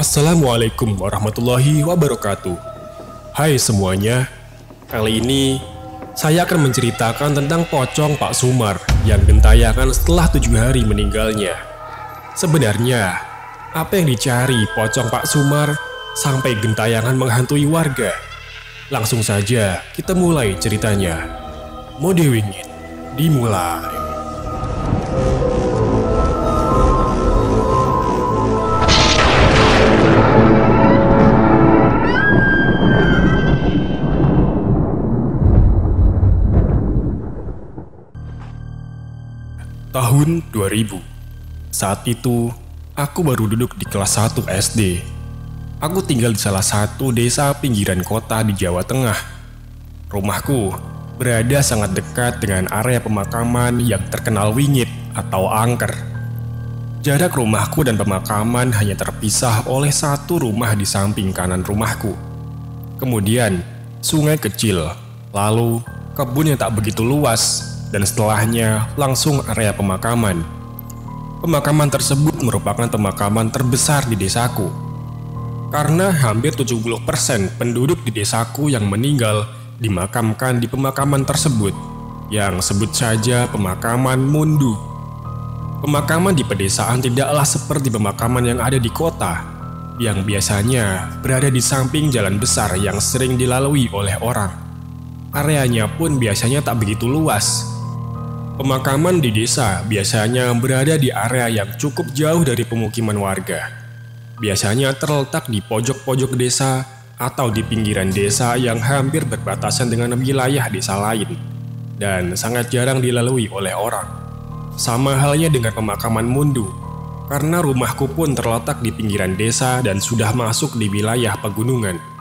Assalamualaikum warahmatullahi wabarakatuh. Hai semuanya, kali ini saya akan menceritakan tentang pocong Pak Sumar yang gentayangan setelah 7 hari meninggalnya. Sebenarnya, apa yang dicari pocong Pak Sumar sampai gentayangan menghantui warga? Langsung saja kita mulai ceritanya. Mode Wingit dimulai. Tahun 2000. Saat itu, aku baru duduk di kelas 1 SD. Aku tinggal di salah satu desa pinggiran kota di Jawa Tengah. Rumahku berada sangat dekat dengan area pemakaman yang terkenal wingit atau angker. Jarak rumahku dan pemakaman hanya terpisah oleh satu rumah di samping kanan rumahku. Kemudian, sungai kecil, lalu kebun yang tak begitu luas, dan setelahnya langsung area pemakaman. Pemakaman tersebut merupakan pemakaman terbesar di desaku. Karena hampir 70% penduduk di desaku yang meninggal dimakamkan di pemakaman tersebut, yang sebut saja pemakaman Mundu. Pemakaman di pedesaan tidaklah seperti pemakaman yang ada di kota, yang biasanya berada di samping jalan besar yang sering dilalui oleh orang. Areanya pun biasanya tak begitu luas. Pemakaman di desa biasanya berada di area yang cukup jauh dari pemukiman warga. Biasanya terletak di pojok-pojok desa atau di pinggiran desa yang hampir berbatasan dengan wilayah desa lain, dan sangat jarang dilalui oleh orang. Sama halnya dengan pemakaman Mundu, karena rumahku pun terletak di pinggiran desa dan sudah masuk di wilayah pegunungan.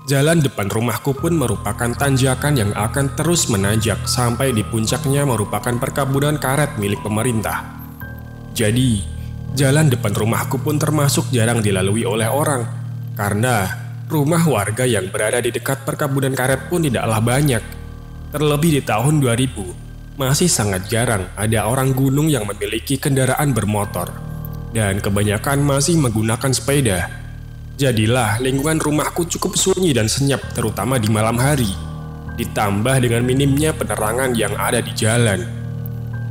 Jalan depan rumahku pun merupakan tanjakan yang akan terus menanjak sampai di puncaknya merupakan perkebunan karet milik pemerintah. Jadi, jalan depan rumahku pun termasuk jarang dilalui oleh orang, karena rumah warga yang berada di dekat perkebunan karet pun tidaklah banyak. Terlebih di tahun 2000, masih sangat jarang ada orang gunung yang memiliki kendaraan bermotor, dan kebanyakan masih menggunakan sepeda. Jadilah lingkungan rumahku cukup sunyi dan senyap terutama di malam hari, ditambah dengan minimnya penerangan yang ada di jalan.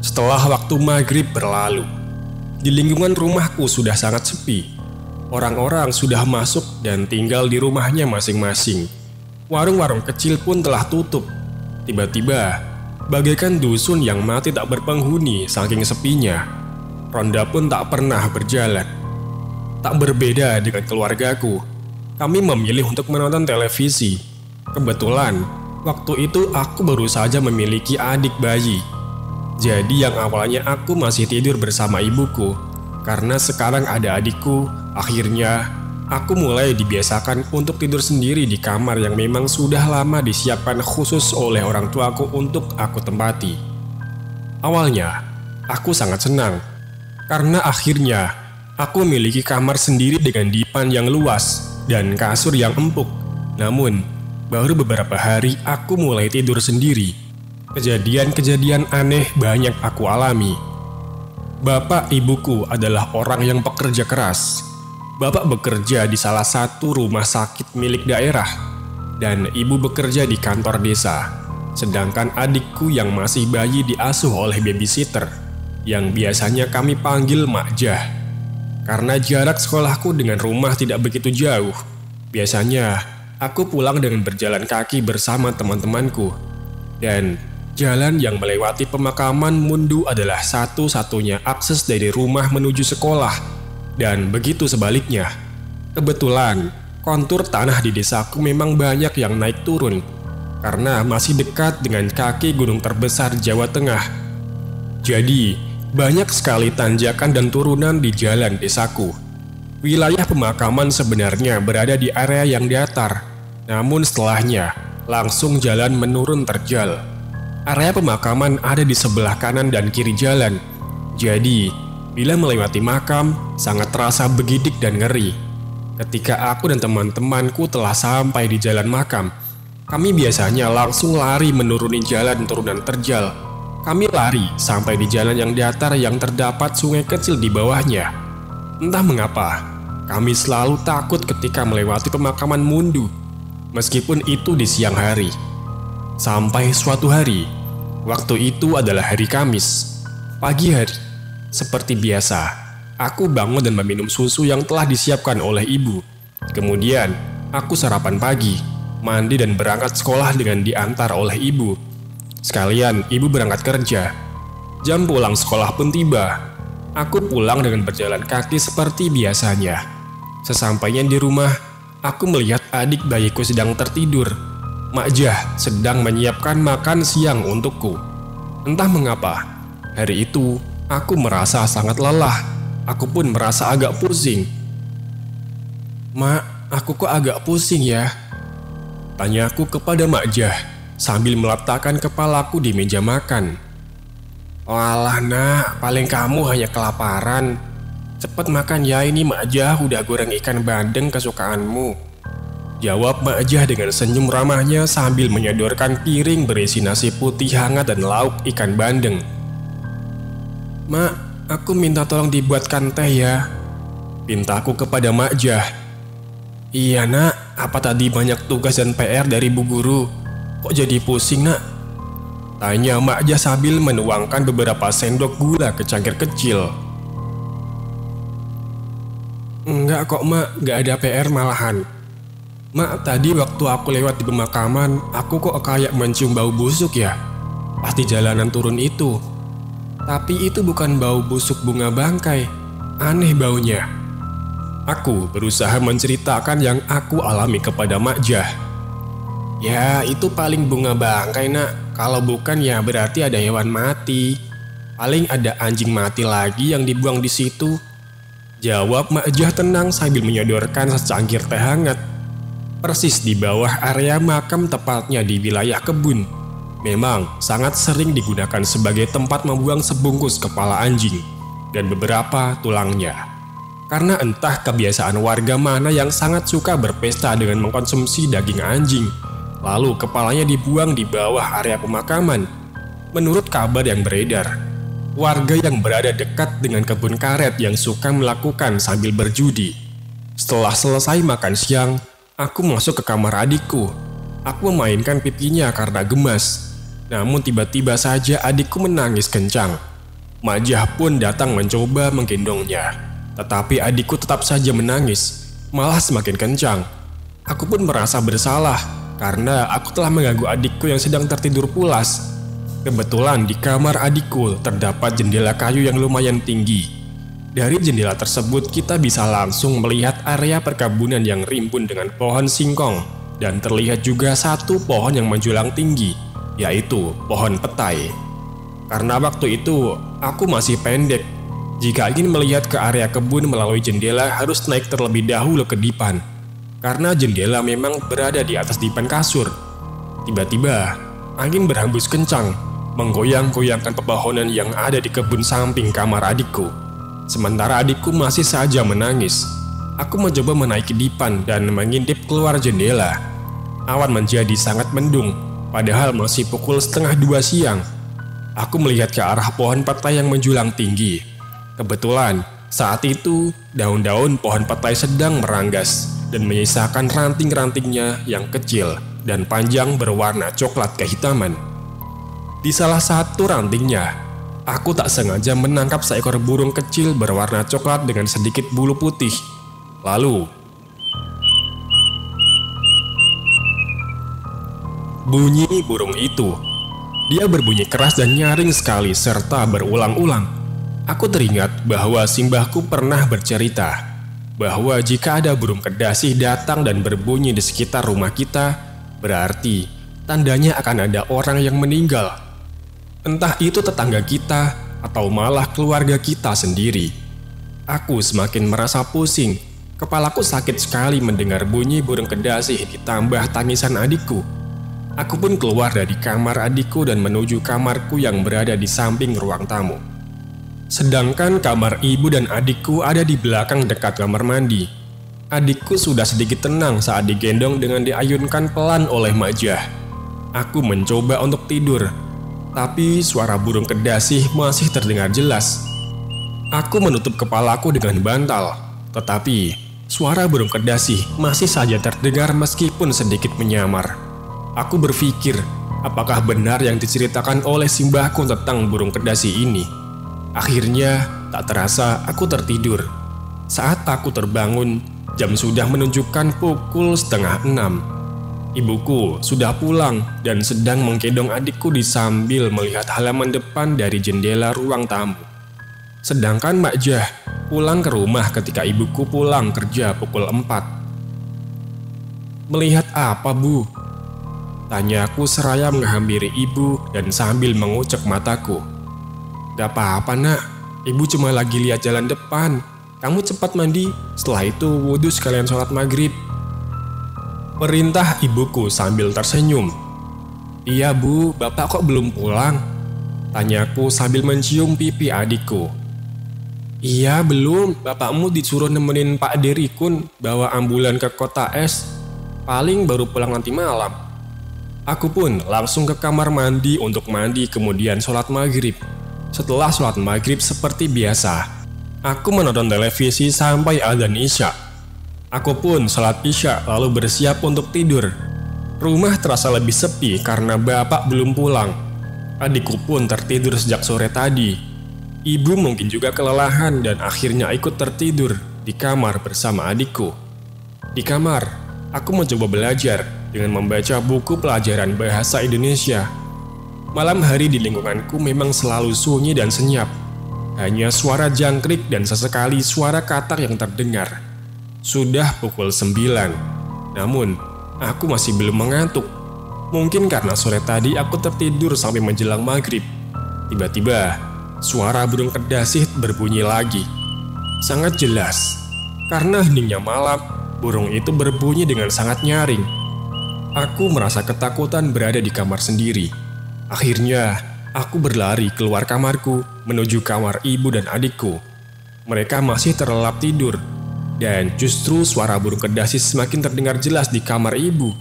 Setelah waktu maghrib berlalu, di lingkungan rumahku sudah sangat sepi. Orang-orang sudah masuk dan tinggal di rumahnya masing-masing. Warung-warung kecil pun telah tutup. Tiba-tiba, bagaikan dusun yang mati tak berpenghuni saking sepinya. Ronda pun tak pernah berjalan. Tak berbeda dengan keluargaku, kami memilih untuk menonton televisi. Kebetulan, waktu itu aku baru saja memiliki adik bayi. Jadi yang awalnya aku masih tidur bersama ibuku, karena sekarang ada adikku, akhirnya aku mulai dibiasakan untuk tidur sendiri di kamar yang memang sudah lama disiapkan khusus oleh orang tuaku untuk aku tempati. Awalnya, aku sangat senang, karena akhirnya aku memiliki kamar sendiri dengan dipan yang luas dan kasur yang empuk. Namun, baru beberapa hari aku mulai tidur sendiri. Kejadian-kejadian aneh banyak aku alami. Bapak ibuku adalah orang yang pekerja keras. Bapak bekerja di salah satu rumah sakit milik daerah, dan ibu bekerja di kantor desa. Sedangkan adikku yang masih bayi diasuh oleh babysitter, yang biasanya kami panggil Mak Jah. Karena jarak sekolahku dengan rumah tidak begitu jauh, biasanya aku pulang dengan berjalan kaki bersama teman-temanku. Dan jalan yang melewati pemakaman Mundu adalah satu-satunya akses dari rumah menuju sekolah. Dan begitu sebaliknya. Kebetulan, kontur tanah di desaku memang banyak yang naik turun, karena masih dekat dengan kaki gunung terbesar Jawa Tengah. Jadi, banyak sekali tanjakan dan turunan di jalan desaku. Wilayah pemakaman sebenarnya berada di area yang datar, namun setelahnya langsung jalan menurun terjal. Area pemakaman ada di sebelah kanan dan kiri jalan. Jadi, bila melewati makam, sangat terasa begidik dan ngeri. Ketika aku dan teman-temanku telah sampai di jalan makam, kami biasanya langsung lari menuruni jalan turunan terjal. Kami lari sampai di jalan yang datar yang terdapat sungai kecil di bawahnya. Entah mengapa, Kami selalu takut ketika melewati pemakaman Mundu, meskipun itu di siang hari. Sampai suatu hari, waktu itu adalah hari Kamis, pagi hari. Seperti biasa, aku bangun dan meminum susu yang telah disiapkan oleh ibu. Kemudian, aku sarapan pagi, mandi dan berangkat sekolah dengan diantar oleh ibu. Sekalian, ibu berangkat kerja. Jam pulang sekolah pun tiba. Aku pulang dengan berjalan kaki seperti biasanya. Sesampainya di rumah, aku melihat adik bayiku sedang tertidur. Mak Jah sedang menyiapkan makan siang untukku. Entah mengapa, hari itu aku merasa sangat lelah. Aku pun merasa agak pusing. "Mak, aku kok agak pusing ya?" tanyaku kepada Mak Jah sambil meletakkan kepalaku di meja makan. "Walah nak, paling kamu hanya kelaparan. Cepet makan ya, ini Mak Jah udah goreng ikan bandeng kesukaanmu," jawab Mak Jah dengan senyum ramahnya sambil menyodorkan piring berisi nasi putih hangat dan lauk ikan bandeng. "Mak, aku minta tolong dibuatkan teh ya," pintaku kepada Mak Jah. "Iya nak, apa tadi banyak tugas dan PR dari bu guru? Kok jadi pusing nak?" tanya Mak Jah sambil menuangkan beberapa sendok gula ke cangkir kecil. "Enggak kok mak, gak ada PR malahan. Mak, tadi waktu aku lewat di pemakaman, aku kok kayak mencium bau busuk ya. Pasti jalanan turun itu. Tapi itu bukan bau busuk bunga bangkai. Aneh baunya." Aku berusaha menceritakan yang aku alami kepada Mak Jah. "Ya, itu paling bunga bangkai nak. Kalau bukan ya berarti ada hewan mati. Paling ada anjing mati lagi yang dibuang di situ," jawab Mak Jah tenang sambil menyodorkan secangkir teh hangat. Persis di bawah area makam, tepatnya di wilayah kebun, memang sangat sering digunakan sebagai tempat membuang sebungkus kepala anjing dan beberapa tulangnya. Karena entah kebiasaan warga mana yang sangat suka berpesta dengan mengkonsumsi daging anjing, lalu kepalanya dibuang di bawah area pemakaman. Menurut kabar yang beredar, warga yang berada dekat dengan kebun karet yang suka melakukan sambil berjudi. Setelah selesai makan siang, aku masuk ke kamar adikku. Aku memainkan pipinya karena gemas. Namun tiba-tiba saja adikku menangis kencang. Mak Jah pun datang mencoba menggendongnya. Tetapi adikku tetap saja menangis, malah semakin kencang. Aku pun merasa bersalah karena aku telah mengganggu adikku yang sedang tertidur pulas. Kebetulan di kamar adikku terdapat jendela kayu yang lumayan tinggi. Dari jendela tersebut kita bisa langsung melihat area perkebunan yang rimbun dengan pohon singkong. Dan terlihat juga satu pohon yang menjulang tinggi, yaitu pohon petai. Karena waktu itu aku masih pendek. Jika ingin melihat ke area kebun melalui jendela harus naik terlebih dahulu ke dipan. Karena jendela memang berada di atas dipan kasur. Tiba-tiba, angin berhembus kencang, menggoyang-goyangkan pepohonan yang ada di kebun samping kamar adikku. Sementara adikku masih saja menangis. Aku mencoba menaiki dipan dan mengintip keluar jendela. Awan menjadi sangat mendung, padahal masih pukul 1:30 siang. Aku melihat ke arah pohon petai yang menjulang tinggi. Kebetulan, saat itu daun-daun pohon petai sedang meranggas dan menyisakan ranting-rantingnya yang kecil dan panjang berwarna coklat kehitaman. Di salah satu rantingnya, aku tak sengaja menangkap seekor burung kecil berwarna coklat dengan sedikit bulu putih. Lalu, bunyi burung itu. Dia berbunyi keras dan nyaring sekali serta berulang-ulang. Aku teringat bahwa simbahku pernah bercerita bahwa jika ada burung kedasih datang dan berbunyi di sekitar rumah kita, berarti tandanya akan ada orang yang meninggal. Entah itu tetangga kita atau malah keluarga kita sendiri. Aku semakin merasa pusing. Kepalaku sakit sekali mendengar bunyi burung kedasih ditambah tangisan adikku. Aku pun keluar dari kamar adikku dan menuju kamarku yang berada di samping ruang tamu. Sedangkan kamar ibu dan adikku ada di belakang dekat kamar mandi. Adikku sudah sedikit tenang saat digendong dengan diayunkan pelan oleh Mak Jah. Aku mencoba untuk tidur, tapi suara burung kedasih masih terdengar jelas. Aku menutup kepalaku dengan bantal, tetapi Suara burung kedasi masih saja terdengar meskipun sedikit menyamar. Aku berpikir, apakah benar yang diceritakan oleh simbahku tentang burung kedasi ini? Akhirnya, tak terasa aku tertidur. Saat aku terbangun, jam sudah menunjukkan pukul 5:30. Ibuku sudah pulang dan sedang menggendong adikku sambil melihat halaman depan dari jendela ruang tamu. Sedangkan Mak Jah pulang ke rumah ketika ibuku pulang kerja pukul 4. "Melihat apa, Bu?" tanyaku seraya menghampiri ibu dan sambil mengucek mataku. "Gak apa-apa, Nak. Ibu cuma lagi lihat jalan depan. Kamu cepat mandi, setelah itu wudhu sekalian sholat maghrib," perintah ibuku sambil tersenyum. "Iya, Bu, Bapak kok belum pulang?" tanyaku sambil mencium pipi adikku. "Iya, belum. Bapakmu disuruh nemenin Pak Derikun bawa ambulan ke kota es. Paling baru pulang nanti malam." Aku pun langsung ke kamar mandi untuk mandi kemudian sholat maghrib. Setelah sholat maghrib seperti biasa, aku menonton televisi sampai adzan isya. Aku pun sholat isya lalu bersiap untuk tidur. Rumah terasa lebih sepi karena bapak belum pulang. Adikku pun tertidur sejak sore tadi. Ibu mungkin juga kelelahan dan akhirnya ikut tertidur di kamar bersama adikku. Di kamar, aku mencoba belajar dengan membaca buku pelajaran bahasa Indonesia. Malam hari di lingkunganku memang selalu sunyi dan senyap. Hanya suara jangkrik dan sesekali suara katak yang terdengar. Sudah pukul 9, namun aku masih belum mengantuk. Mungkin karena sore tadi aku tertidur sampai menjelang maghrib. Tiba-tiba, suara burung kedasi berbunyi lagi. Sangat jelas, karena heningnya malam, burung itu berbunyi dengan sangat nyaring. Aku merasa ketakutan berada di kamar sendiri. Akhirnya, aku berlari keluar kamarku menuju kamar ibu dan adikku. Mereka masih terlelap tidur, dan justru suara burung kedasi semakin terdengar jelas di kamar ibu.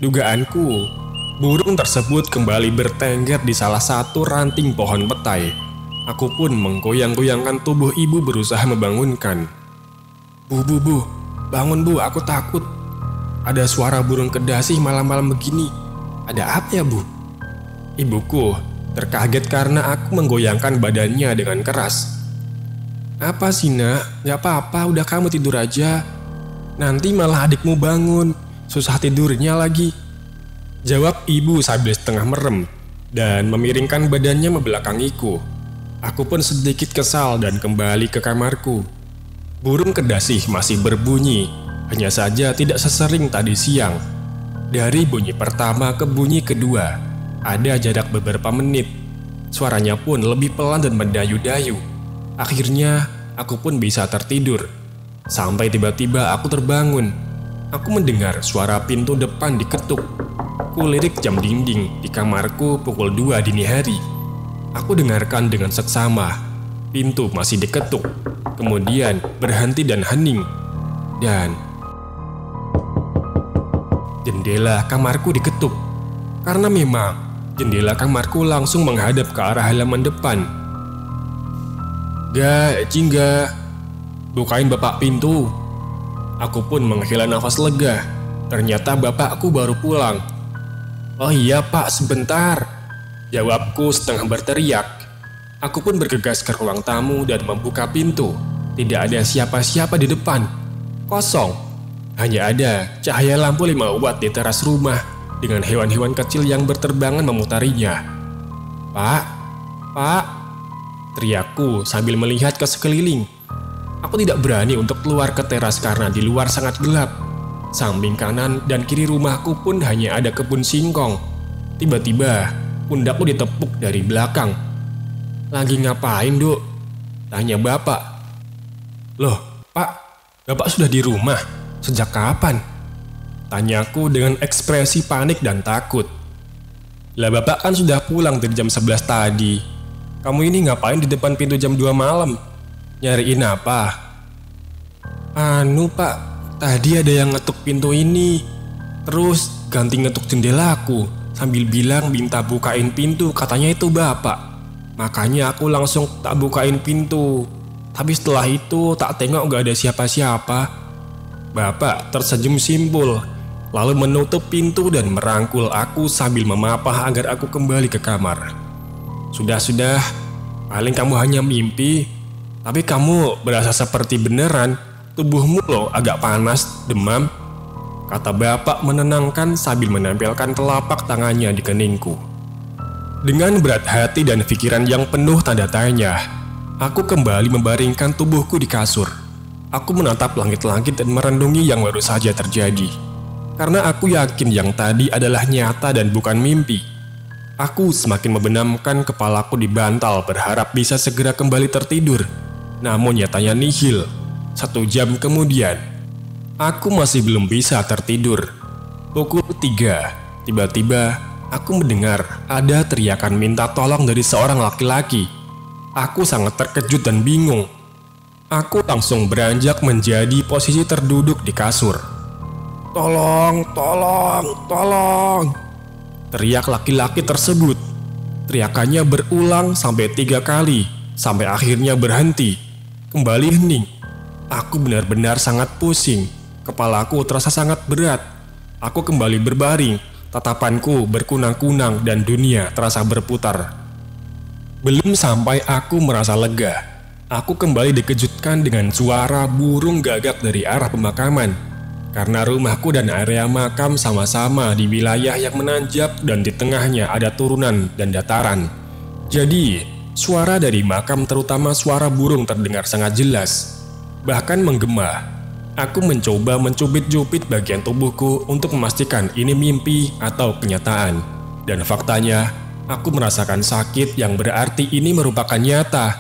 Dugaanku, burung tersebut kembali bertengger di salah satu ranting pohon petai. Aku pun menggoyang-goyangkan tubuh ibu berusaha membangunkan. Bu, bangun Bu, aku takut. Ada suara burung kedasi malam-malam begini. Ada apa ya, Bu? Ibuku terkaget karena aku menggoyangkan badannya dengan keras. Apa sih, Nak? Gak apa-apa, udah kamu tidur aja. Nanti malah adikmu bangun, susah tidurnya lagi. Jawab ibu sambil setengah merem dan memiringkan badannya membelakangiku. Aku pun sedikit kesal dan kembali ke kamarku. Burung kedasi masih berbunyi, hanya saja tidak sesering tadi siang. Dari bunyi pertama ke bunyi kedua, ada jarak beberapa menit. Suaranya pun lebih pelan dan mendayu-dayu. Akhirnya, aku pun bisa tertidur. Sampai tiba-tiba aku terbangun. Aku mendengar suara pintu depan diketuk. Kulirik jam dinding di kamarku pukul 2 dini hari. Aku dengarkan dengan seksama. Pintu masih diketuk. Kemudian berhenti dan hening. Dan jendela kamarku diketuk. Karena memang jendela kamarku langsung menghadap ke arah halaman depan. Jingga, bukain bapak pintu. Aku pun menghela nafas lega. Ternyata bapakku baru pulang. Oh iya Pak, sebentar, jawabku setengah berteriak. Aku pun bergegas ke ruang tamu dan membuka pintu. Tidak ada siapa-siapa di depan. Kosong. Hanya ada cahaya lampu 5 watt di teras rumah dengan hewan-hewan kecil yang berterbangan memutarinya. Pak, teriakku sambil melihat ke sekeliling. Aku tidak berani untuk keluar ke teras karena di luar sangat gelap. Samping kanan dan kiri rumahku pun hanya ada kebun singkong. Tiba-tiba, pundakku ditepuk dari belakang. Lagi ngapain, Duk? Tanya bapak. Loh, Pak, bapak sudah di rumah? Sejak kapan? Tanyaku dengan ekspresi panik dan takut. Lah bapak kan sudah pulang dari jam 11 tadi. Kamu ini ngapain di depan pintu jam 2 malam? Nyariin apa? Pak, tadi ada yang ngetuk pintu ini. Terus ganti ngetuk jendelaku sambil bilang minta bukain pintu, katanya itu bapak. Makanya aku langsung tak bukain pintu. Tapi setelah itu tak tengok gak ada siapa-siapa. Bapak tersenyum simpul, lalu menutup pintu dan merangkul aku sambil memapah agar aku kembali ke kamar. Sudah, paling kamu hanya mimpi, tapi kamu berasa seperti beneran. Tubuhmu loh agak panas, demam, kata bapak menenangkan sambil menempelkan telapak tangannya di keningku. Dengan berat hati dan pikiran yang penuh tanda tanya, aku kembali membaringkan tubuhku di kasur. Aku menatap langit-langit dan merenungi yang baru saja terjadi. Karena aku yakin yang tadi adalah nyata dan bukan mimpi. Aku semakin membenamkan kepalaku di bantal berharap bisa segera kembali tertidur. Namun nyatanya nihil. 1 jam kemudian, aku masih belum bisa tertidur. Pukul 3, tiba-tiba aku mendengar ada teriakan minta tolong dari seorang laki-laki. Aku sangat terkejut dan bingung. Aku langsung beranjak menjadi posisi terduduk di kasur. Tolong, tolong, tolong, teriak laki-laki tersebut. Teriakannya berulang sampai 3 kali, sampai akhirnya berhenti. Kembali hening. Aku benar-benar sangat pusing. Kepalaku terasa sangat berat. Aku kembali berbaring. Tatapanku berkunang-kunang dan dunia terasa berputar. Belum sampai aku merasa lega, aku kembali dikejutkan dengan suara burung gagak dari arah pemakaman. Karena rumahku dan area makam sama-sama di wilayah yang menanjak dan di tengahnya ada turunan dan dataran. Jadi, suara dari makam terutama suara burung terdengar sangat jelas. Bahkan menggema. Aku mencoba mencubit-cubit bagian tubuhku untuk memastikan ini mimpi atau kenyataan. Dan faktanya, aku merasakan sakit yang berarti ini merupakan nyata.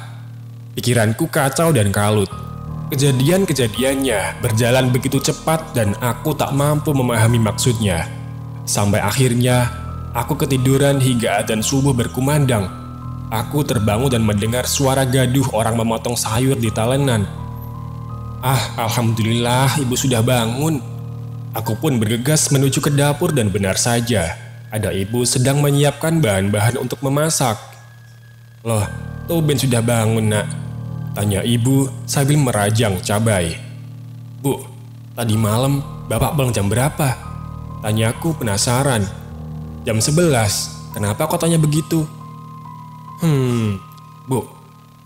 Pikiranku kacau dan kalut. Kejadian-kejadiannya berjalan begitu cepat dan aku tak mampu memahami maksudnya. Sampai akhirnya, aku ketiduran hingga adzan subuh berkumandang. Aku terbangun dan mendengar suara gaduh orang memotong sayur di talenan. Alhamdulillah ibu sudah bangun. Aku pun bergegas menuju ke dapur dan benar saja, ada ibu sedang menyiapkan bahan-bahan untuk memasak. Loh, tumben sudah bangun nak, tanya ibu sambil merajang cabai. Bu, tadi malam bapak pulang jam berapa? Tanyaku penasaran. Jam 11, kenapa kok tanya begitu? Bu,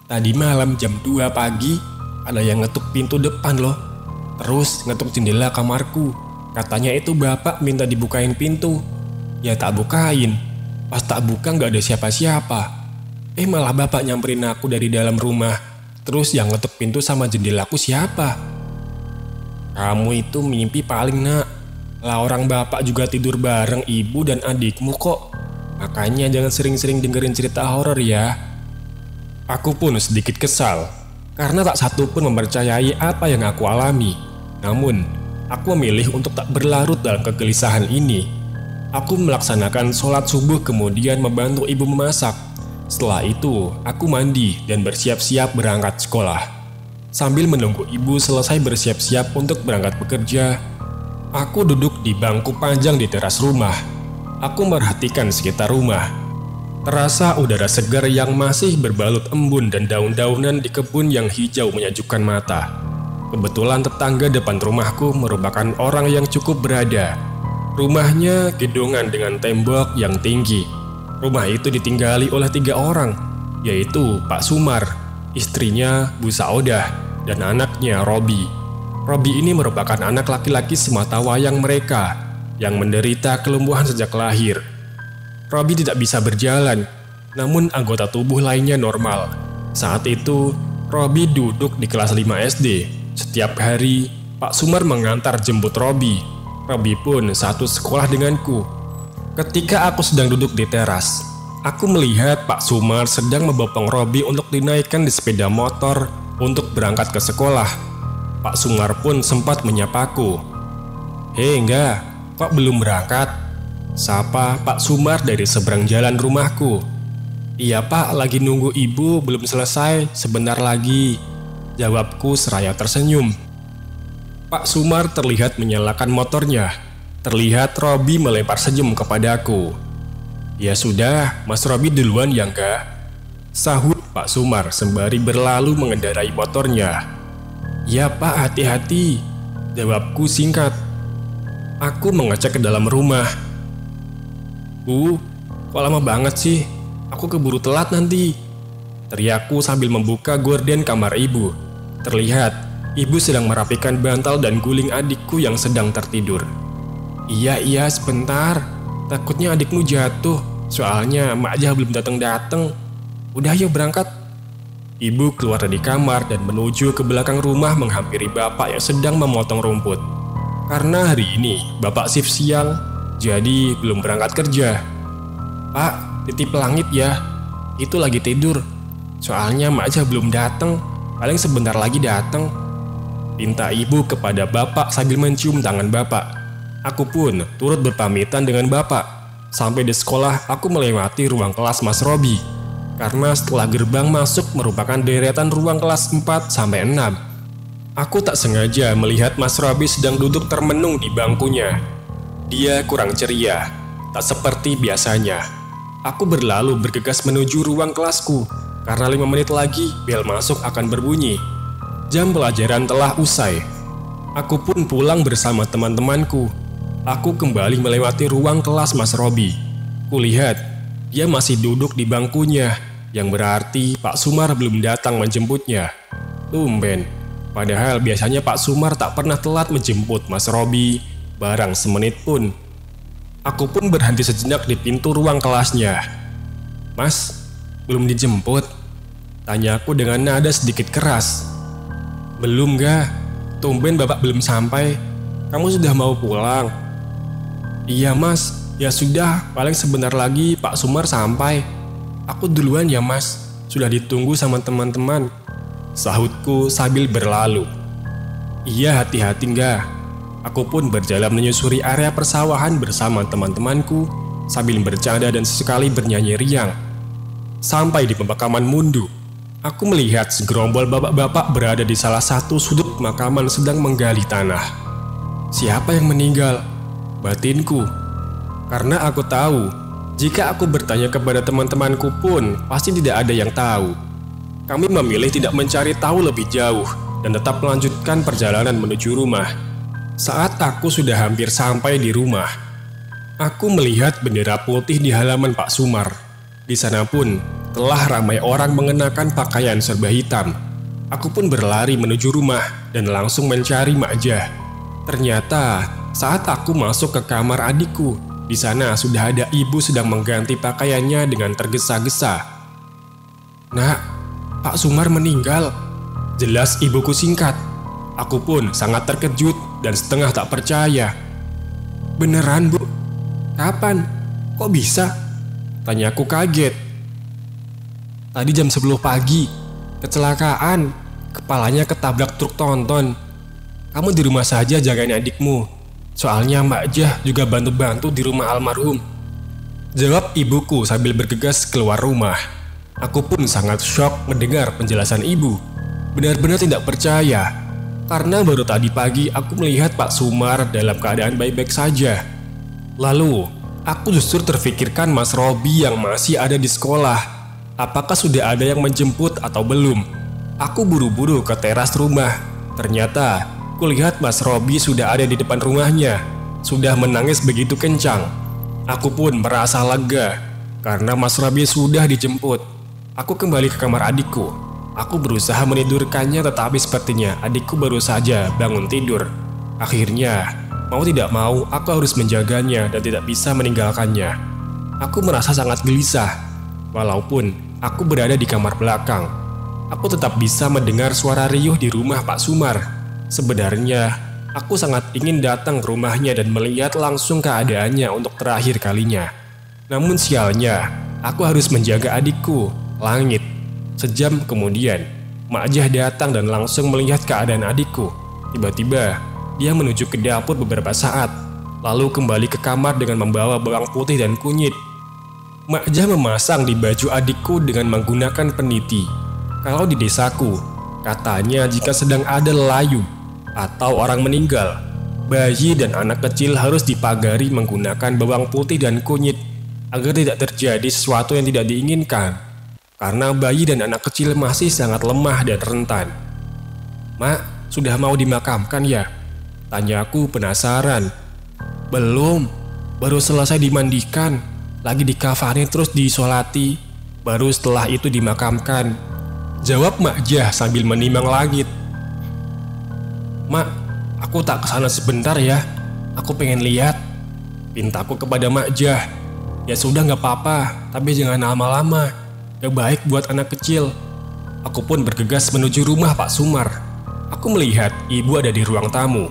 tadi malam jam 2 pagi ada yang ngetuk pintu depan loh. Terus ngetuk jendela kamarku. Katanya itu bapak minta dibukain pintu. Ya tak bukain. Pas tak buka gak ada siapa-siapa. Malah bapak nyamperin aku dari dalam rumah. Terus yang ngetuk pintu sama jendelaku siapa? Kamu itu mimpi paling nak. Lah orang bapak juga tidur bareng ibu dan adikmu kok. Makanya jangan sering-sering dengerin cerita horor ya. Aku pun sedikit kesal. Karena tak satu pun mempercayai apa yang aku alami. Namun, aku memilih untuk tak berlarut dalam kegelisahan ini. Aku melaksanakan sholat subuh kemudian membantu ibu memasak. Setelah itu, aku mandi dan bersiap-siap berangkat sekolah. Sambil menunggu ibu selesai bersiap-siap untuk berangkat bekerja, aku duduk di bangku panjang di teras rumah. Aku merhatikan sekitar rumah. Terasa udara segar yang masih berbalut embun dan daun-daunan di kebun yang hijau menyejukkan mata. Kebetulan tetangga depan rumahku merupakan orang yang cukup berada. Rumahnya gedongan dengan tembok yang tinggi. Rumah itu ditinggali oleh 3 orang, yaitu Pak Sumar, istrinya Bu Saodah, dan anaknya Robi. Robi ini merupakan anak laki-laki sematawayang mereka yang menderita kelumpuhan sejak lahir. Robi tidak bisa berjalan, namun anggota tubuh lainnya normal. Saat itu, Robi duduk di kelas 5 SD. Setiap hari, Pak Sumar mengantar jemput Robi. Robi pun satu sekolah denganku. Ketika aku sedang duduk di teras, aku melihat Pak Sumar sedang membopong Robi untuk dinaikkan di sepeda motor untuk berangkat ke sekolah. Pak Sumar pun sempat menyapaku. "Hei enggak, kok belum berangkat?" Sapa Pak Sumar dari seberang jalan rumahku. "Iya pak, lagi nunggu ibu belum selesai, sebentar lagi," jawabku seraya tersenyum. Pak Sumar terlihat menyalakan motornya. Terlihat Robi melempar senyum kepadaku. "Ya sudah, Mas Robi duluan ya enggak?" sahut Pak Sumar sembari berlalu mengendarai motornya. "Ya pak, hati-hati," Jawabku singkat. Aku mengecek ke dalam rumah. Bu, kok lama banget sih? Aku keburu telat nanti. Teriakku sambil membuka gorden kamar ibu. Terlihat, ibu sedang merapikan bantal dan guling adikku yang sedang tertidur. Iya, sebentar. Takutnya adikmu jatuh. Soalnya Mak Jah belum datang-datang. Udah yuk berangkat. Ibu keluar dari kamar dan menuju ke belakang rumah menghampiri bapak yang sedang memotong rumput. Karena hari ini bapak shift siang, jadi belum berangkat kerja. Pak, titip langit ya. Itu lagi tidur. Soalnya Mak Jah belum datang. Paling sebentar lagi datang. Pinta ibu kepada bapak sambil mencium tangan bapak. Aku pun turut berpamitan dengan bapak. Sampai di sekolah aku melewati ruang kelas Mas Robi. Karena setelah gerbang masuk merupakan deretan ruang kelas 4-6. Aku tak sengaja melihat Mas Robi sedang duduk termenung di bangkunya. Dia kurang ceria, tak seperti biasanya. Aku berlalu bergegas menuju ruang kelasku, karena 5 menit lagi bel masuk akan berbunyi. Jam pelajaran telah usai. Aku pun pulang bersama teman-temanku. Aku kembali melewati ruang kelas Mas Robi. Kulihat, dia masih duduk di bangkunya, yang berarti Pak Sumar belum datang menjemputnya. Tumben. Padahal biasanya Pak Sumar tak pernah telat menjemput Mas Robi, barang semenit pun. Aku pun berhenti sejenak di pintu ruang kelasnya. Mas, belum dijemput? Tanyaku dengan nada sedikit keras. Belum ga? Tumben bapak belum sampai. Kamu sudah mau pulang? Iya mas, ya sudah, paling sebentar lagi Pak Sumar sampai. Aku duluan ya mas, sudah ditunggu sama teman-teman. Sahutku sambil berlalu. Iya, hati-hati enggak. Aku pun berjalan menyusuri area persawahan bersama teman-temanku sambil bercanda dan sesekali bernyanyi riang. Sampai di pemakaman Mundu, aku melihat segerombol bapak-bapak berada di salah satu sudut pemakaman sedang menggali tanah. Siapa yang meninggal? Batinku. Karena aku tahu, jika aku bertanya kepada teman-temanku pun pasti tidak ada yang tahu. Kami memilih tidak mencari tahu lebih jauh dan tetap melanjutkan perjalanan menuju rumah. Saat aku sudah hampir sampai di rumah, aku melihat bendera putih di halaman Pak Sumar. Di sana pun telah ramai orang mengenakan pakaian serba hitam. Aku pun berlari menuju rumah dan langsung mencari Mak Jah. Ternyata saat aku masuk ke kamar adikku, di sana sudah ada ibu sedang mengganti pakaiannya dengan tergesa-gesa. Nak, Pak Sumar meninggal. Jelas ibuku singkat. Aku pun sangat terkejut dan setengah tak percaya. Beneran bu? Kapan? Kok bisa? Tanyaku kaget. Tadi jam 10 pagi. Kecelakaan. Kepalanya ketabrak truk tonton. Kamu di rumah saja jagain adikmu. Soalnya Mbak Jah juga bantu-bantu di rumah almarhum. Jawab ibuku sambil bergegas keluar rumah. Aku pun sangat syok mendengar penjelasan ibu. Benar-benar tidak percaya. Karena baru tadi pagi aku melihat Pak Sumar dalam keadaan baik-baik saja. Lalu, aku justru terfikirkan Mas Robi yang masih ada di sekolah. Apakah sudah ada yang menjemput atau belum? Aku buru-buru ke teras rumah. Ternyata, kulihat Mas Robi sudah ada di depan rumahnya. Sudah menangis begitu kencang. Aku pun merasa lega karena Mas Robi sudah dijemput. Aku kembali ke kamar adikku. Aku berusaha menidurkannya tetapi sepertinya adikku baru saja bangun tidur. Akhirnya, mau tidak mau aku harus menjaganya dan tidak bisa meninggalkannya. Aku merasa sangat gelisah. Walaupun aku berada di kamar belakang, aku tetap bisa mendengar suara riuh di rumah Pak Sumar. Sebenarnya, aku sangat ingin datang ke rumahnya dan melihat langsung keadaannya untuk terakhir kalinya. Namun sialnya, aku harus menjaga adikku, Langit. Sejam kemudian, Mak Jah datang dan langsung melihat keadaan adikku. Tiba-tiba, dia menuju ke dapur beberapa saat, lalu kembali ke kamar dengan membawa bawang putih dan kunyit. Mak Jah memasang di baju adikku dengan menggunakan peniti. Kalau di desaku, katanya jika sedang ada lelayu atau orang meninggal, bayi dan anak kecil harus dipagari menggunakan bawang putih dan kunyit agar tidak terjadi sesuatu yang tidak diinginkan. Karena bayi dan anak kecil masih sangat lemah dan rentan. Mak, sudah mau dimakamkan ya? Tanyaku penasaran. Belum, baru selesai dimandikan, lagi dikafani terus disolati, baru setelah itu dimakamkan. Jawab Mak Jah sambil menimang langit. Mak, aku tak kesana sebentar ya, aku pengen lihat. Pintaku kepada Mak Jah. Ya sudah gak apa-apa, tapi jangan lama-lama, gak baik buat anak kecil. Aku pun bergegas menuju rumah Pak Sumar. Aku melihat ibu ada di ruang tamu,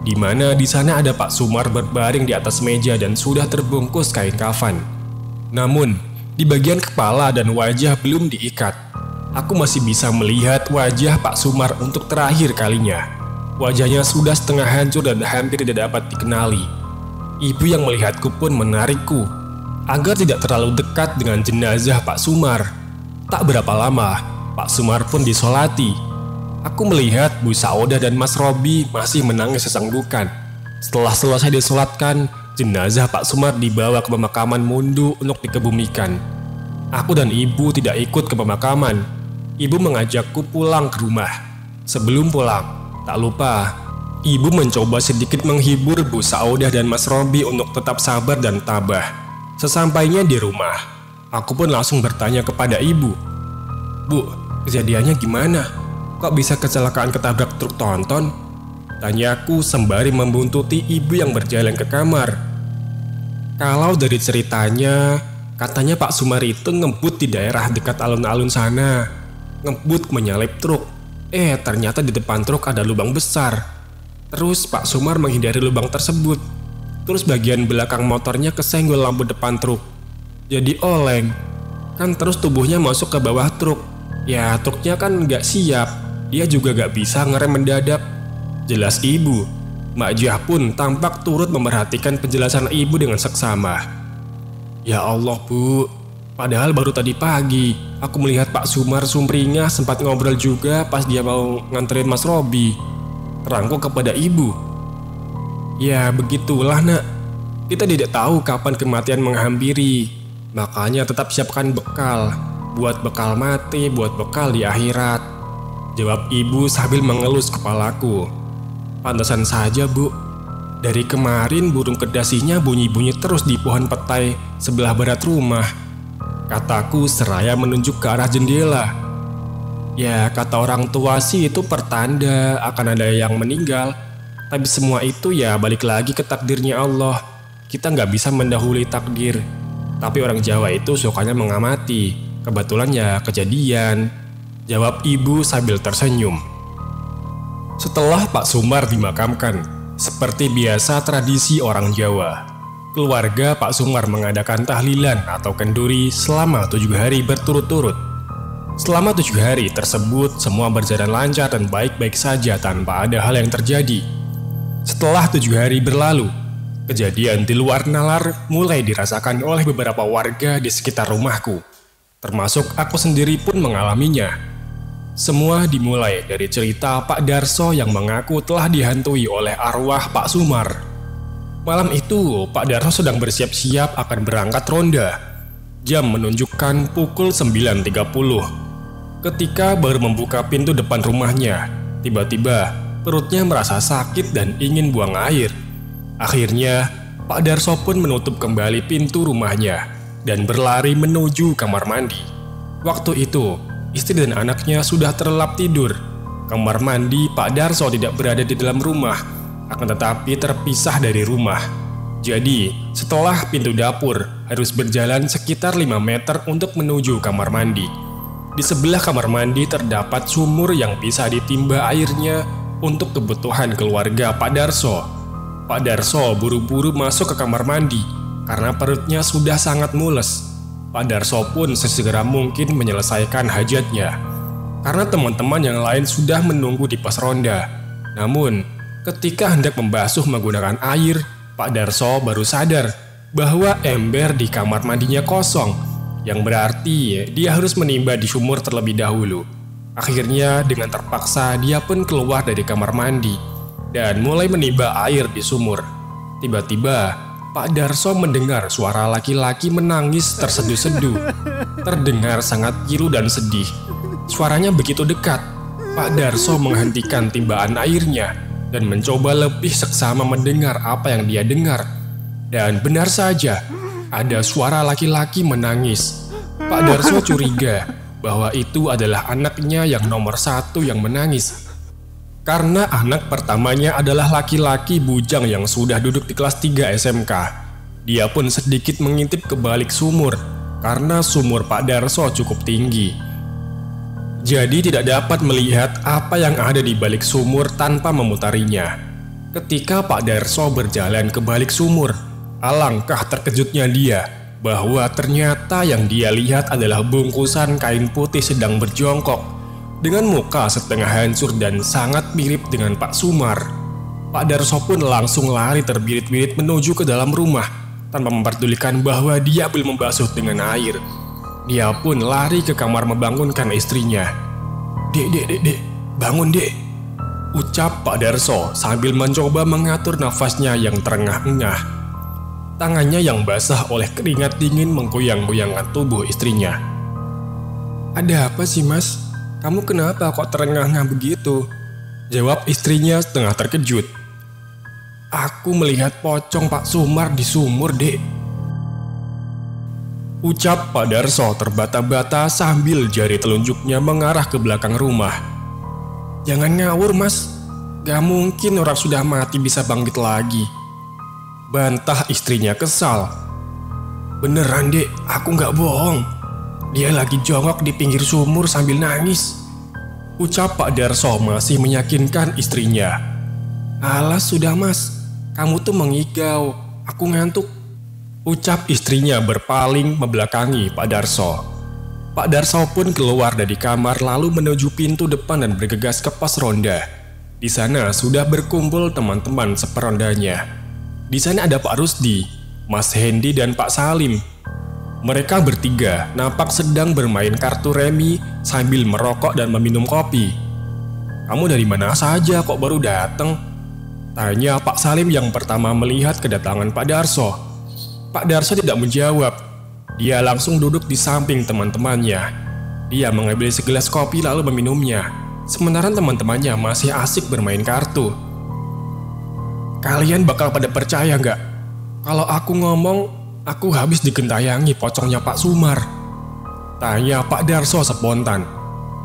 di mana di sana ada Pak Sumar berbaring di atas meja dan sudah terbungkus kain kafan. Namun, di bagian kepala dan wajah belum diikat. Aku masih bisa melihat wajah Pak Sumar untuk terakhir kalinya. Wajahnya sudah setengah hancur dan hampir tidak dapat dikenali. Ibu yang melihatku pun menarikku agar tidak terlalu dekat dengan jenazah Pak Sumar. Tak berapa lama, Pak Sumar pun disolati. Aku melihat Bu Saudah dan Mas Robi masih menangis sesenggukan. Setelah selesai disolatkan, jenazah Pak Sumar dibawa ke pemakaman Mundu untuk dikebumikan. Aku dan ibu tidak ikut ke pemakaman. Ibu mengajakku pulang ke rumah. Sebelum pulang, tak lupa, ibu mencoba sedikit menghibur Bu Saudah dan Mas Robi untuk tetap sabar dan tabah. Sesampainya di rumah, aku pun langsung bertanya kepada ibu. Bu, kejadiannya gimana? Kok bisa kecelakaan ketabrak truk tronton? Tanyaku sembari membuntuti ibu yang berjalan ke kamar. Kalau dari ceritanya, katanya Pak Sumar itu ngebut di daerah dekat alun-alun sana. Ngebut menyalip truk. Ternyata di depan truk ada lubang besar. Terus Pak Sumar menghindari lubang tersebut. Terus bagian belakang motornya kesenggol lampu depan truk. Jadi oleng. Kan terus tubuhnya masuk ke bawah truk. Ya truknya kan gak siap. Dia juga gak bisa ngerem mendadak. Jelas ibu. Mak Jah pun tampak turut memerhatikan penjelasan ibu dengan seksama. Ya Allah Bu, padahal baru tadi pagi aku melihat Pak Sumar sumringah sempat ngobrol juga pas dia mau nganterin Mas Robi. Terangku kepada ibu. Ya begitulah nak, kita tidak tahu kapan kematian menghampiri. Makanya tetap siapkan bekal. Buat bekal mati, buat bekal di akhirat. Jawab ibu sambil mengelus kepalaku. Pantesan saja Bu, dari kemarin burung kedasinya bunyi-bunyi terus di pohon petai sebelah barat rumah. Kataku seraya menunjuk ke arah jendela. Ya kata orang tua sih itu pertanda akan ada yang meninggal. Tapi semua itu ya balik lagi ke takdirnya Allah. Kita nggak bisa mendahului takdir. Tapi orang Jawa itu sukanya mengamati. Kebetulan ya kejadian. Jawab ibu sambil tersenyum. Setelah Pak Sumar dimakamkan, seperti biasa tradisi orang Jawa, keluarga Pak Sumar mengadakan tahlilan atau kenduri selama 7 hari berturut-turut. Selama 7 hari tersebut semua berjalan lancar dan baik-baik saja tanpa ada hal yang terjadi. Setelah 7 hari berlalu, kejadian di luar nalar mulai dirasakan oleh beberapa warga di sekitar rumahku. Termasuk aku sendiri pun mengalaminya. Semua dimulai dari cerita Pak Darso yang mengaku telah dihantui oleh arwah Pak Sumar. Malam itu, Pak Darso sedang bersiap-siap akan berangkat ronda. Jam menunjukkan pukul 9.30. Ketika baru membuka pintu depan rumahnya, tiba-tiba perutnya merasa sakit dan ingin buang air. Akhirnya, Pak Darso pun menutup kembali pintu rumahnya dan berlari menuju kamar mandi. Waktu itu, istri dan anaknya sudah terlelap tidur. Kamar mandi Pak Darso tidak berada di dalam rumah, akan tetapi terpisah dari rumah. Jadi, setelah pintu dapur, harus berjalan sekitar 5 meter untuk menuju kamar mandi. Di sebelah kamar mandi terdapat sumur yang bisa ditimba airnya untuk kebutuhan keluarga Pak Darso. Pak Darso buru-buru masuk ke kamar mandi karena perutnya sudah sangat mules. Pak Darso pun sesegera mungkin menyelesaikan hajatnya karena teman-teman yang lain sudah menunggu di pos ronda. Namun, ketika hendak membasuh menggunakan air, Pak Darso baru sadar bahwa ember di kamar mandinya kosong, yang berarti dia harus menimba di sumur terlebih dahulu. Akhirnya dengan terpaksa dia pun keluar dari kamar mandi dan mulai menimba air di sumur. Tiba-tiba Pak Darso mendengar suara laki-laki menangis terseduh-seduh. Terdengar sangat pilu dan sedih. Suaranya begitu dekat. Pak Darso menghentikan timbaan airnya. dan mencoba lebih seksama mendengar apa yang dia dengar. Dan benar saja, ada suara laki-laki menangis. Pak Darso curiga bahwa itu adalah anaknya yang nomor 1 yang menangis. Karena anak pertamanya adalah laki-laki bujang yang sudah duduk di kelas 3 SMK. Dia pun sedikit mengintip ke balik sumur, karena sumur Pak Darso cukup tinggi. Jadi tidak dapat melihat apa yang ada di balik sumur tanpa memutarinya. Ketika Pak Darso berjalan ke balik sumur, alangkah terkejutnya dia bahwa ternyata yang dia lihat adalah bungkusan kain putih sedang berjongkok dengan muka setengah hancur dan sangat mirip dengan Pak Sumar. Pak Darso pun langsung lari terbirit-birit menuju ke dalam rumah tanpa memperdulikan bahwa dia belum membasuh dengan air. Dia pun lari ke kamar membangunkan istrinya. Dek, bangun dek, ucap Pak Darso sambil mencoba mengatur nafasnya yang terengah-engah. Tangannya yang basah oleh keringat dingin menggoyang-goyangkan tubuh istrinya. Ada apa sih mas? Kamu kenapa kok terengah-engah begitu? Jawab istrinya setengah terkejut. Aku melihat pocong Pak Sumar di sumur dek, ucap Pak Darso terbata-bata sambil jari telunjuknya mengarah ke belakang rumah. Jangan ngawur mas, gak mungkin orang sudah mati bisa bangkit lagi, bantah istrinya kesal. Beneran dek, aku gak bohong. Dia lagi jongkok di pinggir sumur sambil nangis, ucap Pak Darso masih meyakinkan istrinya. Alas sudah mas, kamu tuh mengigau, aku ngantuk, ucap istrinya berpaling membelakangi Pak Darso. Pak Darso pun keluar dari kamar lalu menuju pintu depan dan bergegas ke pos ronda. Di sana sudah berkumpul teman-teman seperondanya. Di sana ada Pak Rusdi, Mas Hendy dan Pak Salim. Mereka bertiga nampak sedang bermain kartu remi sambil merokok dan meminum kopi. Kamu dari mana saja kok baru datang? Tanya Pak Salim yang pertama melihat kedatangan Pak Darso. Pak Darso tidak menjawab. Dia langsung duduk di samping teman-temannya. Dia mengambil segelas kopi lalu meminumnya, sementara teman-temannya masih asik bermain kartu. Kalian bakal pada percaya nggak? Kalau aku ngomong, aku habis digentayangi pocongnya Pak Sumar. Tanya Pak Darso spontan.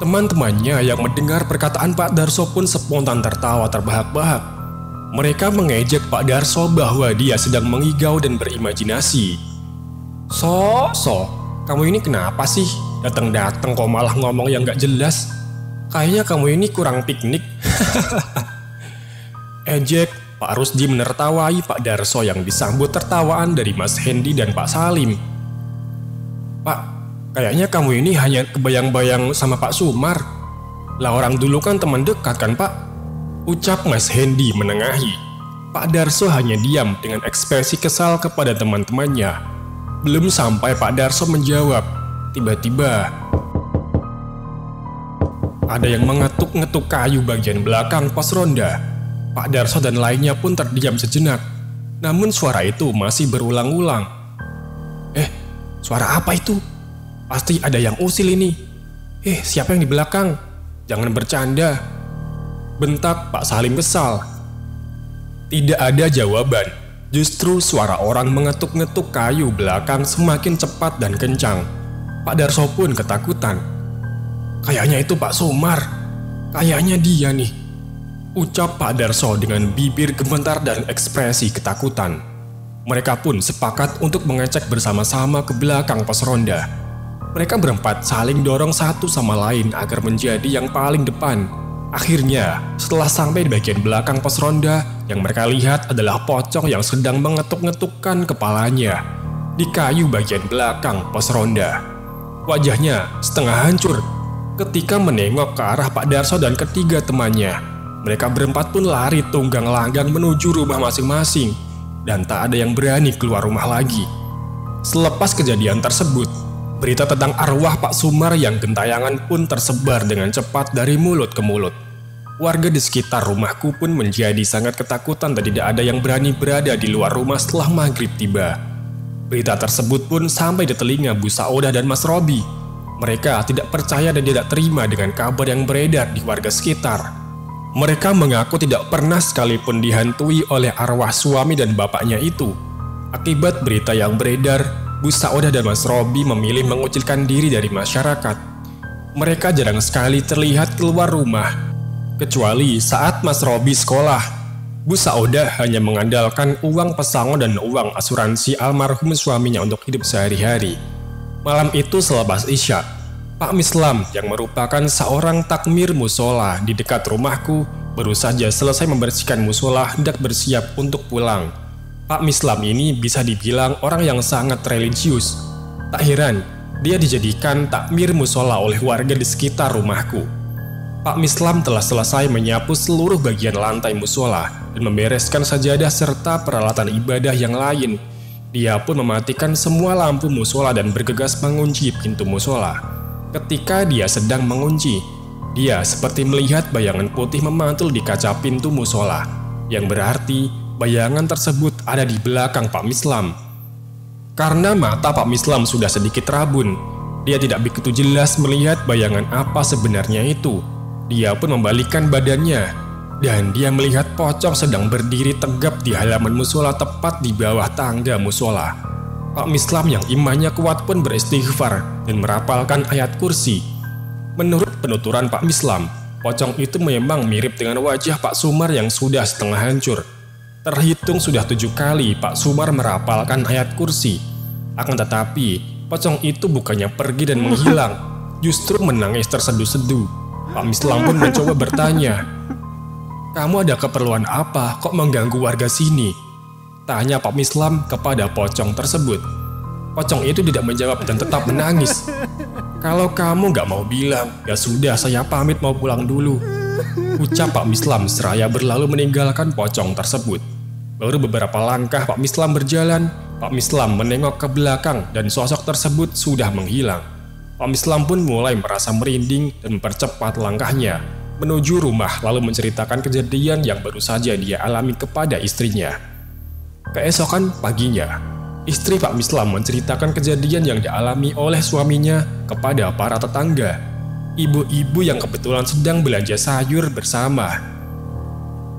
Teman-temannya yang mendengar perkataan Pak Darso pun spontan tertawa terbahak-bahak. Mereka mengejek Pak Darso bahwa dia sedang mengigau dan berimajinasi. So, kamu ini kenapa sih? Datang-datang kok malah ngomong yang gak jelas. Kayaknya kamu ini kurang piknik. Ejek Pak Rusdi menertawai Pak Darso yang disambut tertawaan dari Mas Hendy dan Pak Salim. Pak, kayaknya kamu ini hanya kebayang-bayang sama Pak Sumar. Lah orang dulu kan teman dekat kan Pak? Ucap Mas Hendy menengahi. Pak Darso hanya diam dengan ekspresi kesal kepada teman-temannya. Belum sampai Pak Darso menjawab, tiba-tiba ada yang mengetuk-ngetuk kayu bagian belakang pos ronda. Pak Darso dan lainnya pun terdiam sejenak. Namun suara itu masih berulang-ulang. Suara apa itu? Pasti ada yang usil ini. Siapa yang di belakang? Jangan bercanda, bentak Pak Salim kesal. Tidak ada jawaban. Justru suara orang mengetuk-ngetuk kayu belakang semakin cepat dan kencang. Pak Darso pun ketakutan. Kayaknya itu Pak Sumar. Kayaknya dia nih, ucap Pak Darso dengan bibir gemetar dan ekspresi ketakutan. Mereka pun sepakat untuk mengecek bersama-sama ke belakang pos ronda. Mereka berempat saling dorong satu sama lain agar menjadi yang paling depan. Akhirnya, setelah sampai di bagian belakang pos ronda, yang mereka lihat adalah pocong yang sedang mengetuk-ngetukkan kepalanya di kayu bagian belakang pos ronda. Wajahnya setengah hancur ketika menengok ke arah Pak Darso dan ketiga temannya. Mereka berempat pun lari tunggang langgang menuju rumah masing-masing, dan tak ada yang berani keluar rumah lagi. Selepas kejadian tersebut, berita tentang arwah Pak Sumar yang gentayangan pun tersebar dengan cepat dari mulut ke mulut. Warga di sekitar rumahku pun menjadi sangat ketakutan dan tidak ada yang berani berada di luar rumah setelah maghrib tiba. Berita tersebut pun sampai di telinga Bu Saudah dan Mas Robi. Mereka tidak percaya dan tidak terima dengan kabar yang beredar di warga sekitar. Mereka mengaku tidak pernah sekalipun dihantui oleh arwah suami dan bapaknya itu. Akibat berita yang beredar, Bu Saudah dan Mas Robi memilih mengucilkan diri dari masyarakat. Mereka jarang sekali terlihat keluar rumah, kecuali saat Mas Robi sekolah. Bu Saudah hanya mengandalkan uang pesangon dan uang asuransi almarhum suaminya untuk hidup sehari-hari. Malam itu selepas Isya, Pak Mislam yang merupakan seorang takmir musola di dekat rumahku baru saja selesai membersihkan musola hendak bersiap untuk pulang. Pak Mislam ini bisa dibilang orang yang sangat religius. Tak heran, dia dijadikan takmir musola oleh warga di sekitar rumahku. Pak Mislam telah selesai menyapu seluruh bagian lantai musola dan membereskan sajadah serta peralatan ibadah yang lain. Dia pun mematikan semua lampu musola dan bergegas mengunci pintu musola. Ketika dia sedang mengunci, dia seperti melihat bayangan putih memantul di kaca pintu musola, yang berarti bayangan tersebut ada di belakang Pak Mislam. Karena mata Pak Mislam sudah sedikit rabun, dia tidak begitu jelas melihat bayangan apa sebenarnya itu. Dia pun membalikkan badannya, dan dia melihat pocong sedang berdiri tegap di halaman musola tepat di bawah tangga musola. Pak Mislam yang imannya kuat pun beristighfar dan merapalkan ayat kursi. Menurut penuturan Pak Mislam, pocong itu memang mirip dengan wajah Pak Sumar yang sudah setengah hancur. Terhitung sudah 7 kali Pak Sumar merapalkan ayat kursi. Akan tetapi, pocong itu bukannya pergi dan menghilang, justru menangis terseduh-seduh. Pak Mislam pun mencoba bertanya, "Kamu ada keperluan apa kok mengganggu warga sini?" Tanya Pak Mislam kepada pocong tersebut. Pocong itu tidak menjawab dan tetap menangis. "Kalau kamu gak mau bilang, ya sudah saya pamit mau pulang dulu," ucap Pak Mislam seraya berlalu meninggalkan pocong tersebut. Baru beberapa langkah Pak Mislam berjalan, Pak Mislam menengok ke belakang dan sosok tersebut sudah menghilang. Pak Mislam pun mulai merasa merinding dan mempercepat langkahnya menuju rumah lalu menceritakan kejadian yang baru saja dia alami kepada istrinya. Keesokan paginya, istri Pak Mislam menceritakan kejadian yang dialami oleh suaminya kepada para tetangga, ibu-ibu yang kebetulan sedang belanja sayur bersama.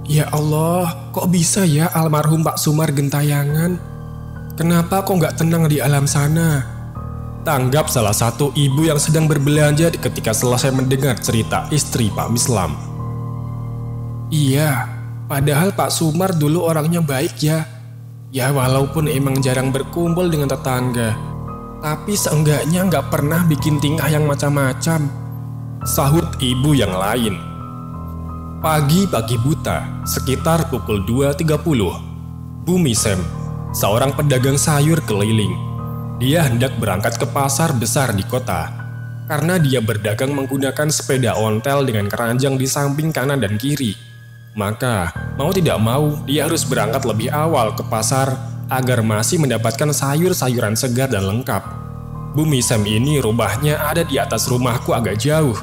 "Ya Allah, kok bisa ya almarhum Pak Sumar gentayangan? Kenapa kok nggak tenang di alam sana?" Tanggap salah satu ibu yang sedang berbelanja ketika selesai mendengar cerita istri Pak Mislam. "Iya, padahal Pak Sumar dulu orangnya baik ya. Ya walaupun emang jarang berkumpul dengan tetangga, tapi seenggaknya nggak pernah bikin tingkah yang macam-macam," sahut ibu yang lain. Pagi-pagi buta, sekitar pukul 2.30, Bu Misem, seorang pedagang sayur keliling. Dia hendak berangkat ke pasar besar di kota, karena dia berdagang menggunakan sepeda ontel dengan keranjang di samping kanan dan kiri. Maka, mau tidak mau, dia harus berangkat lebih awal ke pasar agar masih mendapatkan sayur-sayuran segar dan lengkap. Bu Misem ini rumahnya ada di atas rumahku agak jauh,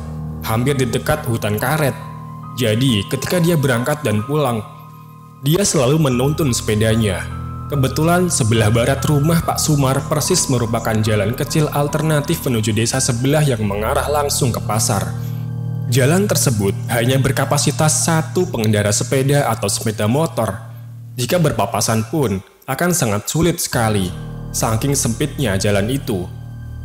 hampir di dekat hutan karet. Jadi, ketika dia berangkat dan pulang, dia selalu menuntun sepedanya. Kebetulan sebelah barat rumah Pak Sumar persis merupakan jalan kecil alternatif menuju desa sebelah yang mengarah langsung ke pasar. Jalan tersebut hanya berkapasitas 1 pengendara sepeda atau sepeda motor. Jika berpapasan pun akan sangat sulit sekali, saking sempitnya jalan itu.